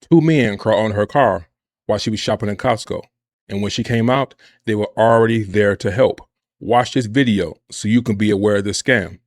Two men crawled on her car while she was shopping in Costco. And when she came out, they were already there to help. Watch this video so you can be aware of this scam.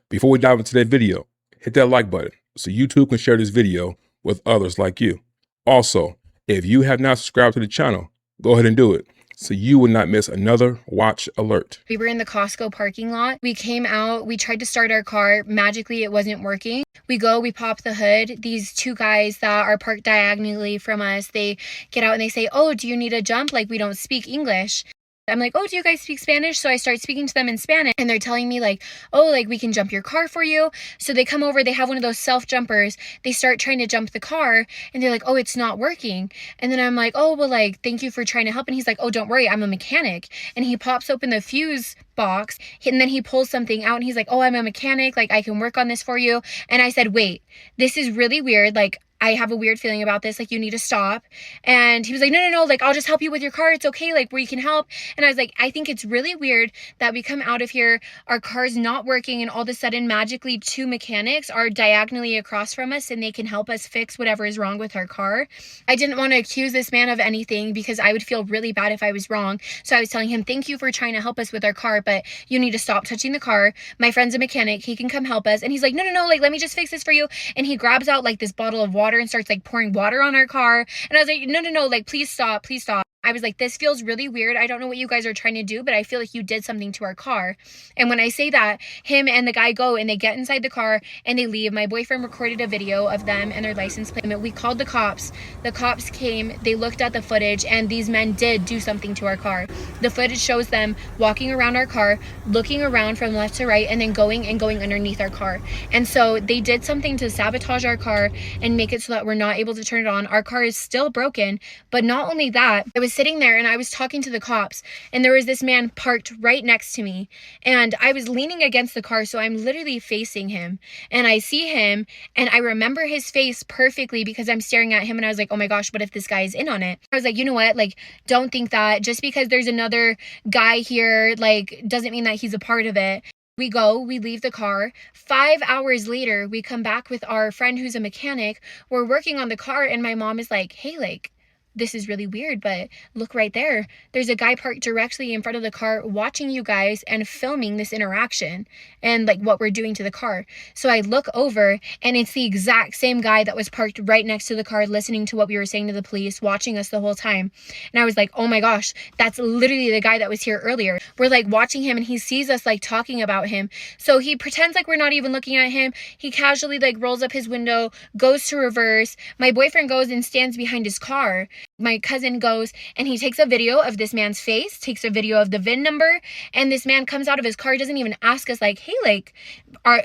Before we dive into that video, hit that like button so YouTube can share this video with others like you. Also, if you have not subscribed to the channel, go ahead and do it so you will not miss another watch alert. We were in the Costco parking lot. We came out, we tried to start our car. Magically, it wasn't working. We pop the hood. These two guys that are parked diagonally from us, they get out and they say, "Oh, do you need a jump? Like, we don't speak English." I'm like, "Oh, do you guys speak Spanish?" So I start speaking to them in Spanish and they're telling me like, "Oh, like we can jump your car for you." So they come over, they have one of those self jumpers. They start trying to jump the car and they're like, "Oh, it's not working." And then I'm like, "Oh, well, like, thank you for trying to help." And he's like, "Oh, don't worry, I'm a mechanic." And he pops open the fuse box and then he pulls something out and he's like, "Oh, I'm a mechanic. Like, I can work on this for you." And I said, "Wait, this is really weird. Like, I have a weird feeling about this. Like, you need to stop." And he was like, no, like, "I'll just help you with your car. It's okay. Like, where you can help." And I was like, I think it's really weird that we come out of here, our car's not working, and all of a sudden, magically, two mechanics are diagonally across from us and they can help us fix whatever is wrong with our car. I didn't want to accuse this man of anything because I would feel really bad if I was wrong. So I was telling him, "Thank you for trying to help us with our car, but you need to stop touching the car. My friend's a mechanic. He can come help us." And he's like, no, like, "Let me just fix this for you." And he grabs out like this bottle of water and starts like pouring water on our car. And I was like, no, like, please stop, please stop. I was like, "This feels really weird. I don't know what you guys are trying to do, but I feel like you did something to our car." And when I say that, him and the guy go and they get inside the car and they leave. My boyfriend recorded a video of them and their license plate. We called the cops. The cops came, they looked at the footage, and these men did do something to our car. The footage shows them walking around our car, looking around from left to right, and then going underneath our car. And so they did something to sabotage our car and make it so that we're not able to turn it on. Our car is still broken. But not only that, I was sitting there and I was talking to the cops, and there was this man parked right next to me, and I was leaning against the car, so I'm literally facing him, and I see him and I remember his face perfectly because I'm staring at him, and I was like, "Oh my gosh, what if this guy is in on it?" I was like, "You know what, like, don't think that just because there's another guy here, like, doesn't mean that he's a part of it." We leave the car. 5 hours later, we come back with our friend who's a mechanic. We're working on the car, and my mom is like, "Hey, like, this is really weird, but look right there. There's a guy parked directly in front of the car watching you guys and filming this interaction and like what we're doing to the car." So I look over and it's the exact same guy that was parked right next to the car listening to what we were saying to the police, watching us the whole time. And I was like, "Oh my gosh, that's literally the guy that was here earlier." We're like watching him and he sees us like talking about him. So he pretends like we're not even looking at him. He casually like rolls up his window, goes to reverse. My boyfriend goes and stands behind his car. My cousin goes and he takes a video of this man's face, takes a video of the VIN number, and this man comes out of his car, doesn't even ask us like, "Hey, like,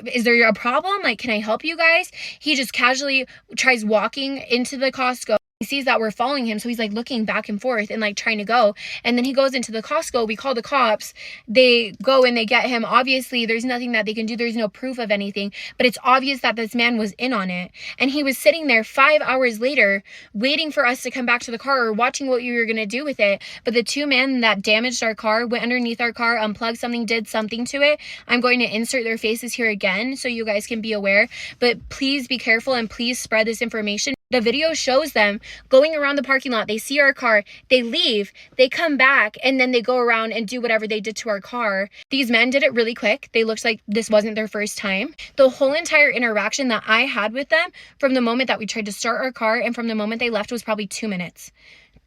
is there a problem? Like, can I help you guys?" He just casually tries walking into the Costco. He sees that we're following him, so he's like looking back and forth and like trying to go. And then he goes into the Costco. We call the cops. They go and they get him. Obviously, there's nothing that they can do. There's no proof of anything, but it's obvious that this man was in on it. And he was sitting there 5 hours later, waiting for us to come back to the car or watching what we were going to do with it. But the two men that damaged our car went underneath our car, unplugged something, did something to it. I'm going to insert their faces here again so you guys can be aware. But please be careful and please spread this information. The video shows them going around the parking lot. They see our car, they leave, they come back, and then they go around and do whatever they did to our car. These men did it really quick. They looked like this wasn't their first time. The whole entire interaction that I had with them from the moment that we tried to start our car and from the moment they left was probably 2 minutes.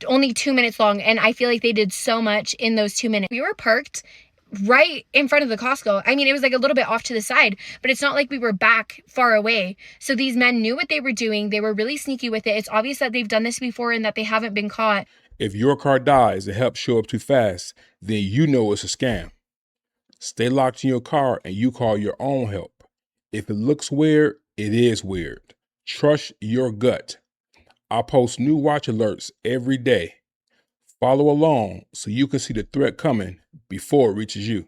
Only 2 minutes long, and I feel like they did so much in those 2 minutes. We were parked right in front of the Costco. I mean, it was like a little bit off to the side, but it's not like we were back far away. So these men knew what they were doing. They were really sneaky with it. It's obvious that they've done this before and that they haven't been caught. If your car dies and help show up too fast, then you know it's a scam. Stay locked in your car and you call your own help. If it looks weird, it is weird. Trust your gut. I post new watch alerts every day. Follow along so you can see the threat coming before it reaches you.